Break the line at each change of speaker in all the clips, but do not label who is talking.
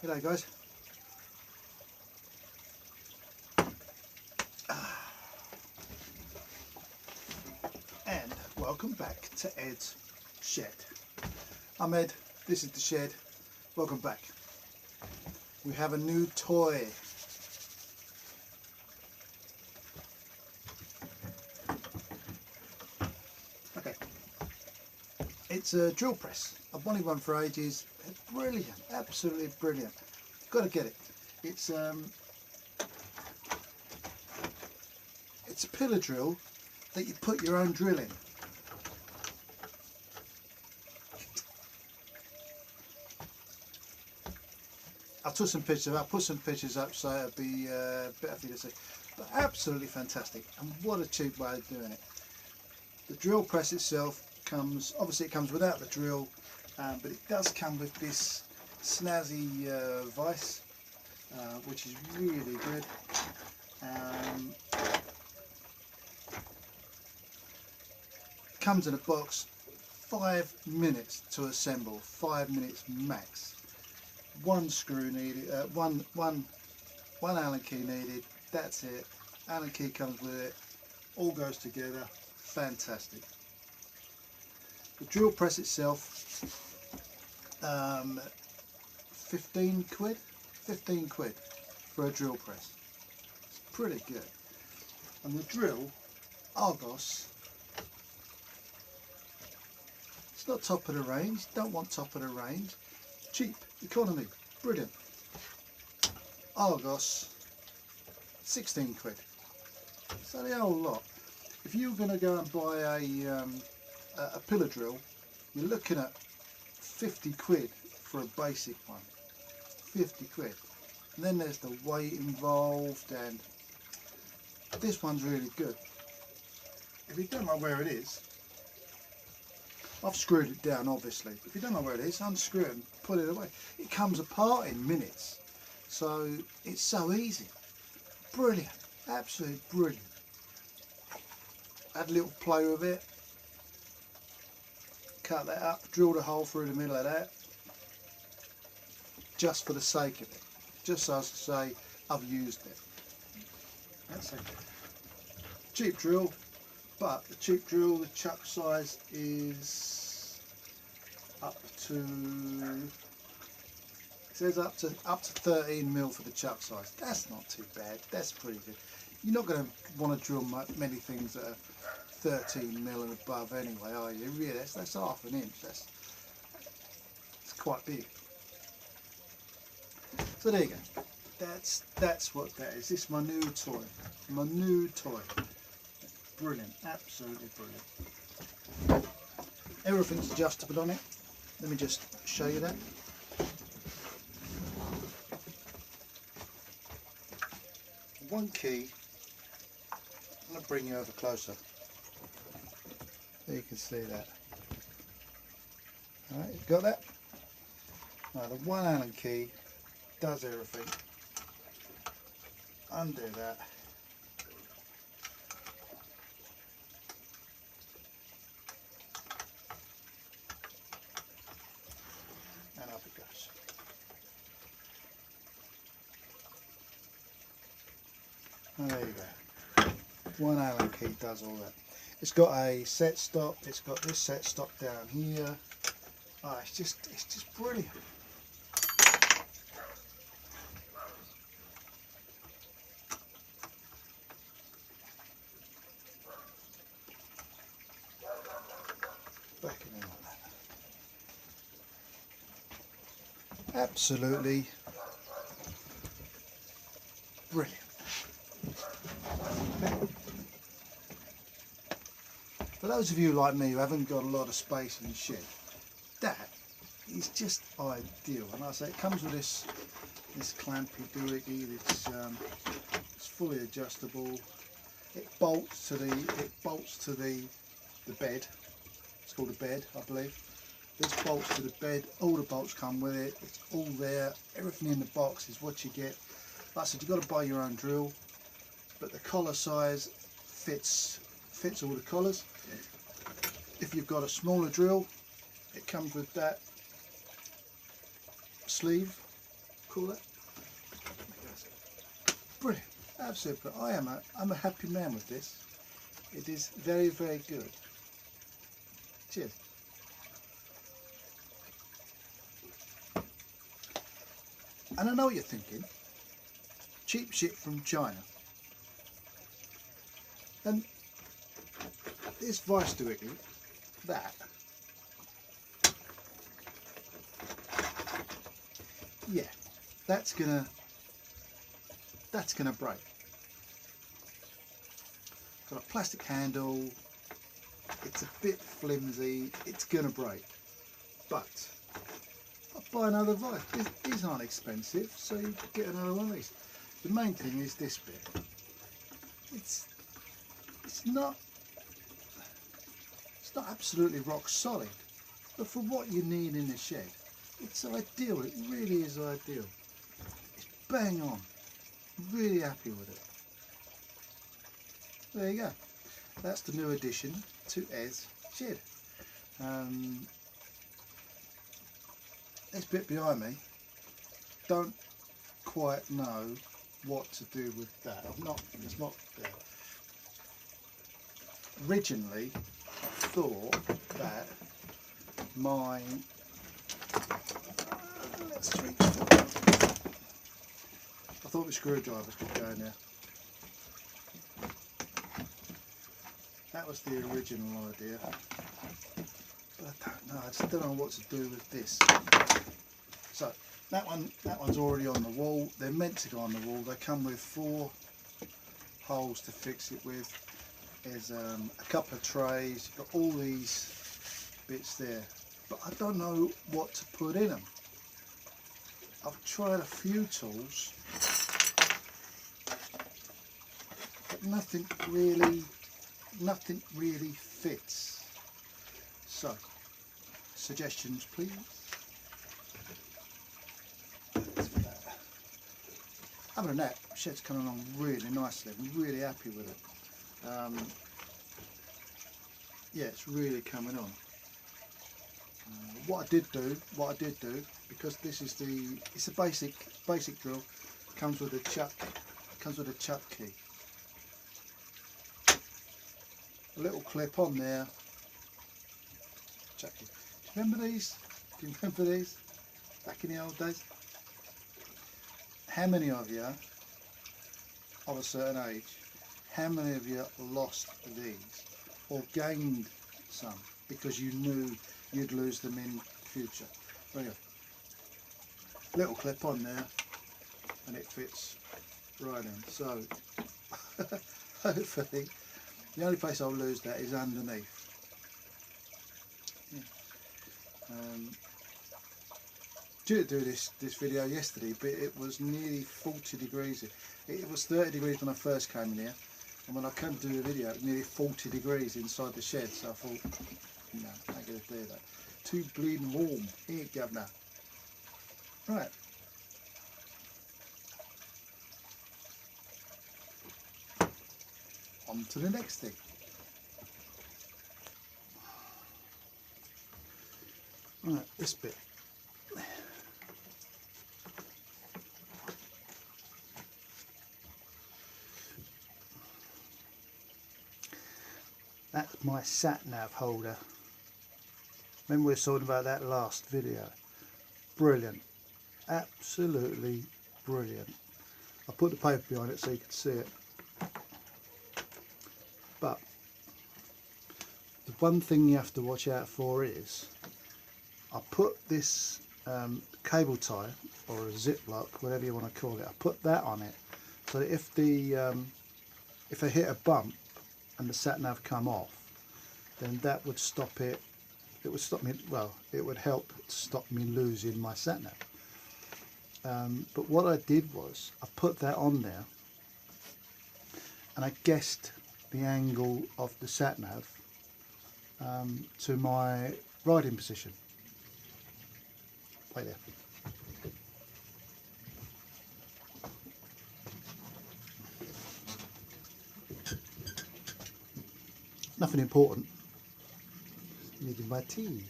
G'day guys. And welcome back to Ed's Shed. I'm Ed, this is the shed. Welcome back. We have a new toy. Okay. It's a drill press. I've wanted one for ages. It's brilliant, absolutely brilliant. Got to get it. It's a pillar drill that you put your own drill in. I'll put some pictures up so it'll be better for you to see. But absolutely fantastic, and what a cheap way of doing it. The drill press itself comes, obviously it comes without the drill, but it does come with this snazzy vise, which is really good. Comes in a box, 5 minutes to assemble, 5 minutes max. One screw needed, one Allen key needed, that's it. Allen key comes with it, all goes together, fantastic. The drill press itself, 15 quid for a drill press. It's pretty good. And the drill, Argos, it's not top of the range, don't want top of the range. Cheap, economy, brilliant. Argos, 16 quid. So the whole lot. If you were going to go and buy a pillar drill, you're looking at 50 quid for a basic one. 50 quid. And then there's the weight involved, and this one's really good. If you don't know where it is, I've screwed it down obviously. If you don't know where it is, unscrew it and put it away. It comes apart in minutes. So it's so easy. Brilliant. Absolutely brilliant. Had a little play with it. Cut that up, drilled a hole through the middle of that. Just for the sake of it. Just so as to say, I've used it. That's it. Cheap drill. But the cheap drill, the chuck size is up to, it says up to 13 mil for the chuck size. That's not too bad. That's pretty good. You're not going to want to drill many things that are 13 mil and above anyway, are you? Really, that's half an inch. It's quite big. So there you go. That's what that is. This is my new toy. My new toy. Brilliant, absolutely brilliant. Everything's adjustable on it. Let me just show you that. One key, I'm going to bring you over closer so you can see that. Alright, you got that? Now the one Allen key does everything. Undo that. And up it goes. And there you go. One Allen key does all that. It's got a set stop. It's got this set stop down here. Oh, it's just brilliant. Back it in like that. Absolutely brilliant. For those of you like me who haven't got a lot of space in the shed, that is just ideal. And I say it comes with this clampy doohickey. It's fully adjustable. It bolts to the bed. It's called a bed, I believe. This bolts to the bed. All the bolts come with it. It's all there. Everything in the box is what you get. Like I said, you've got to buy your own drill, but the collar size fits all the collars. If you've got a smaller drill, it comes with that sleeve Call that. Brilliant. Absolutely. I'm a happy man with this. It is very, very good. Cheers. And I know what you're thinking. Cheap shit from China. And this vice directive, that, yeah, that's gonna break. Got a plastic handle, it's a bit flimsy, it's gonna break. But I'll buy another vice. These aren't expensive, so you get another one of these. The main thing is this bit. It's not absolutely rock solid, but for what you need in the shed, it's ideal. It really is ideal. It's bang on. I'm really happy with it. There you go. That's the new addition to Eds Shed. This bit behind me, don't quite know what to do with that. It's not there. Originally, I thought that my let's reach for it. I thought the screwdrivers could go in there. That was the original idea. But I don't know. I just don't know what to do with this. So that one's already on the wall. They're meant to go on the wall. They come with 4 holes to fix it with. There's a couple of trays. You've got all these bits there, but I don't know what to put in them. I've tried a few tools, but nothing really fits. So, suggestions please. Other than that, the shed's coming along really nicely. I'm really happy with it. Yeah, it's really coming on. What I did do, because this is it's a basic drill. Comes with a chuck key. A little clip on there. Chuck key. Do you remember these? Do you remember these? Back in the old days? How many of you of a certain age, how many of you lost these or gained some because you knew you'd lose them in future? There you go. Little clip on there and it fits right in. So hopefully the only place I'll lose that is underneath. Yeah. Due to do this video yesterday, but it was nearly 40 degrees. It was 30 degrees when I first came in here, and when I came to do the video, it was nearly 40 degrees inside the shed. So I thought, no, I ain't gonna do that. Too bleeding warm. Here, governor. Right. On to the next thing. Right, this bit. That's my sat-nav holder. Remember we were talking about that last video. Brilliant. Absolutely brilliant. I put the paper behind it so you can see it. But the one thing you have to watch out for is I put this cable tie or a zip lock, whatever you want to call it, I put that on it so that if I hit a bump and the sat nav come off, then that would stop it. It would stop me. Well, it would help stop me losing my sat nav. But what I did was I put that on there, and I guessed the angle of the sat nav to my riding position. Right there. Nothing important. Needing my tea.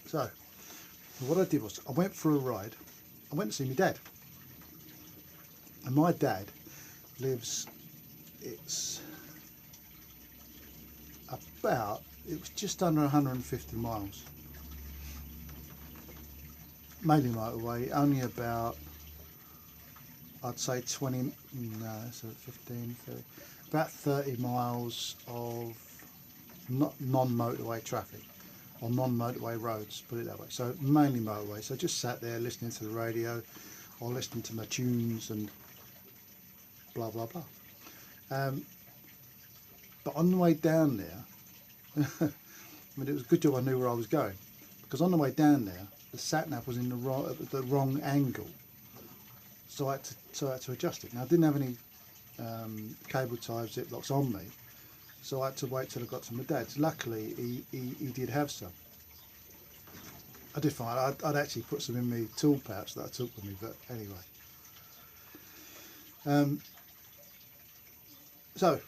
So, what I did was I went for a ride. I went to see my dad. And my dad lives, it was just under 150 miles. Mainly motorway, only about, I'd say 20, no, so 15, 30, about 30 miles of non-motorway traffic, or non-motorway roads, put it that way. So mainly motorway. So I just sat there listening to the radio, or listening to my tunes and blah blah blah. But on the way down there, I mean, it was a good job I knew where I was going, because on the way down there, the sat nav was in the wrong angle, so I had to adjust it. Now I didn't have any cable tie ziplocks on me, so I had to wait till I got to my dad's. Luckily, he did have some. I did find I'd actually put some in my tool pouch that I took with me, but anyway. So,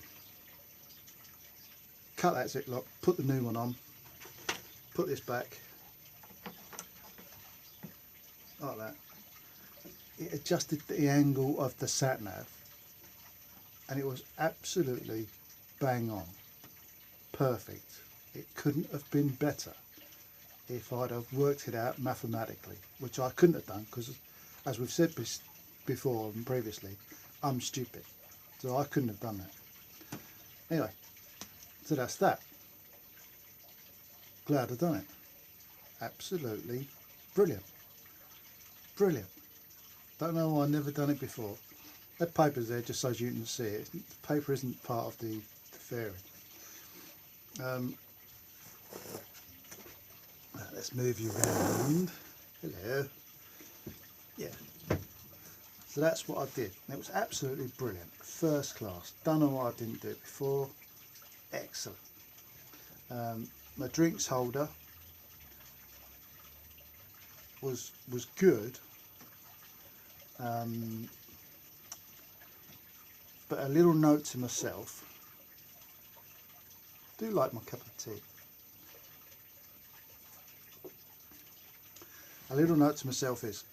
cut that ziplock, put the new one on, put this back, like that. It adjusted the angle of the sat nav, and it was absolutely bang on, perfect. It couldn't have been better if I'd have worked it out mathematically, which I couldn't have done, because as we've said before and previously, I'm stupid, so I couldn't have done that. Anyway, so that's that. Glad I've done it. Absolutely brilliant. Brilliant. Don't know why I've never done it before. That paper's there just so you can see it. The paper isn't part of the fairing. Let's move you around. Hello. Yeah. So that's what I did. And it was absolutely brilliant. First class. Don't know why I didn't do it before. Excellent. My drinks holder was good. But a little note to myself, I do like my cup of tea. A little note to myself is,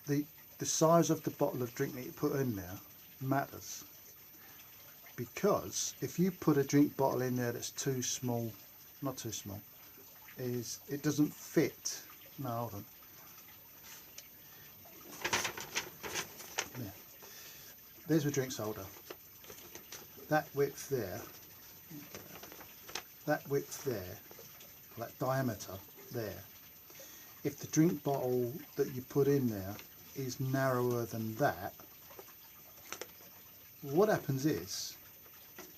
the size of the bottle of drink that you put in there matters, because if you put a drink bottle in there that's too small, not too small, it doesn't fit. No, hold on. Yeah. There's a drinks holder. That width there, that diameter there. If the drink bottle that you put in there is narrower than that, what happens is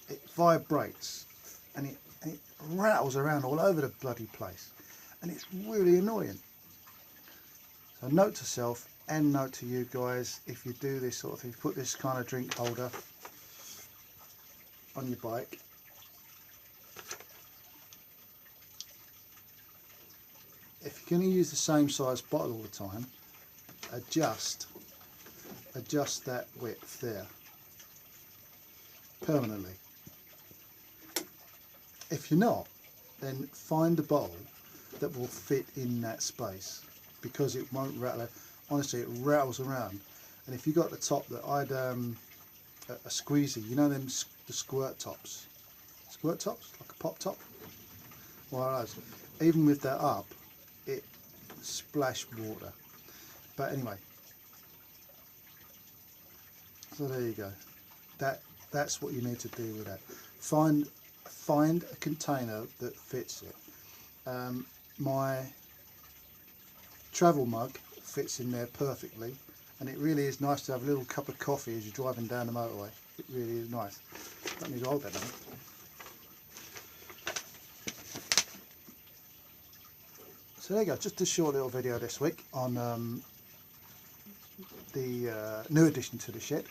it vibrates and it rattles around all over the bloody place, and it's really annoying. So note to self and note to you guys, if you do this sort of thing, put this kind of drink holder on your bike, if you're going to use the same size bottle all the time, adjust that width there permanently. If you're not, then find a bottle that will fit in that space, because it won't rattle. Honestly, it rattles around. And if you got the top that I'd a squeezy, you know them the squirt tops, like a pop top. Well, even with that up, it splashed water. But anyway, so there you go. That's what you need to do with that. Find a container that fits it. My travel mug fits in there perfectly, and it really is nice to have a little cup of coffee as you're driving down the motorway. It really is nice. Don't need to hold that down. So there you go, just a short little video this week on the new addition to the shed,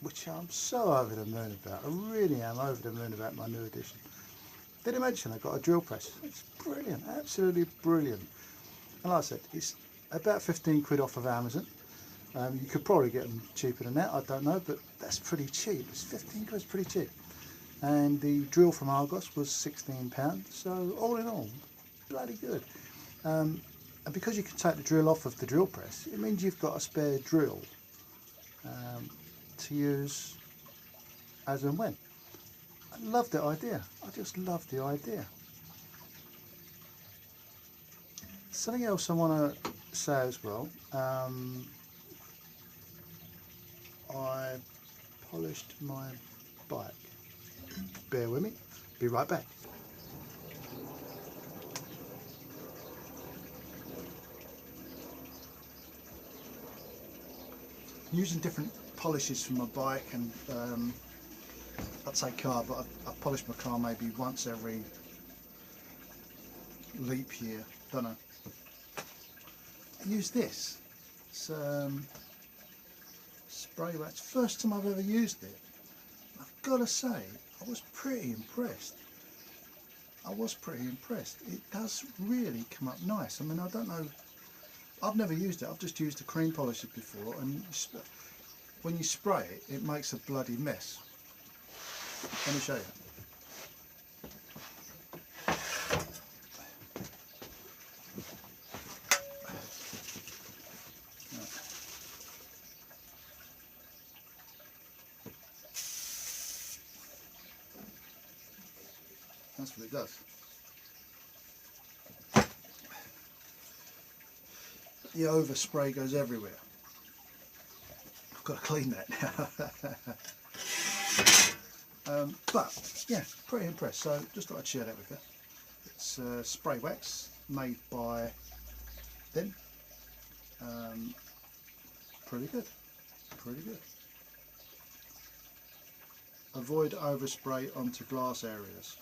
which I'm so over the moon about. I really am over the moon about my new addition. Did I mention I got a drill press? It's brilliant, absolutely brilliant. And like I said, it's about 15 quid off of Amazon. You could probably get them cheaper than that, I don't know, but that's pretty cheap. It's 15 quid, pretty cheap. and the drill from Argos was £16. So all in all, bloody good. And because you can take the drill off of the drill press, it means you've got a spare drill to use as and when. I love the idea. I just love the idea. Something else I want to say as well. I polished my bike. Bear with me. Be right back. Using different polishes for my bike, and I'd say car, but I polish my car maybe once every leap year, don't know. I use this. It's spray wax. First time I've ever used it. I've got to say, I was pretty impressed. It does really come up nice. I mean, I don't know. I've never used it. I've just used the cream polisher before, and when you spray it, it makes a bloody mess. Let me show you. That's what it does. The overspray goes everywhere. I've got to clean that now. But yeah, pretty impressed. So just thought I'd share that with you. It's spray wax made by them. Pretty good. Avoid overspray onto glass areas.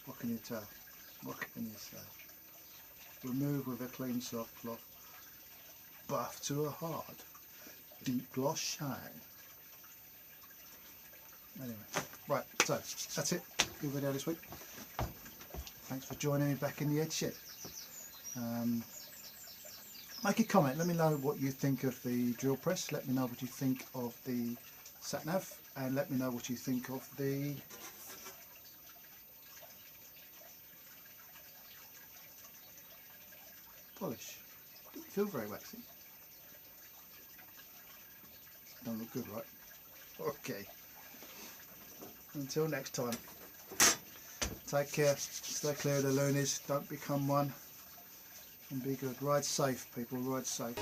What can you tell? What can you say? Remove with a clean soft cloth. Buff to a hard, deep gloss shine. Anyway, right, so that's it. Good video this week. Thanks for joining me back in the Eds Shed. Make a comment, let me know what you think of the drill press, let me know what you think of the sat nav, and let me know what you think of the polish. Didn't feel very waxy. Don't look good, right? Okay. Until next time. Take care. Stay clear of the loonies. Don't become one. And be good. Ride safe, people. Ride safe.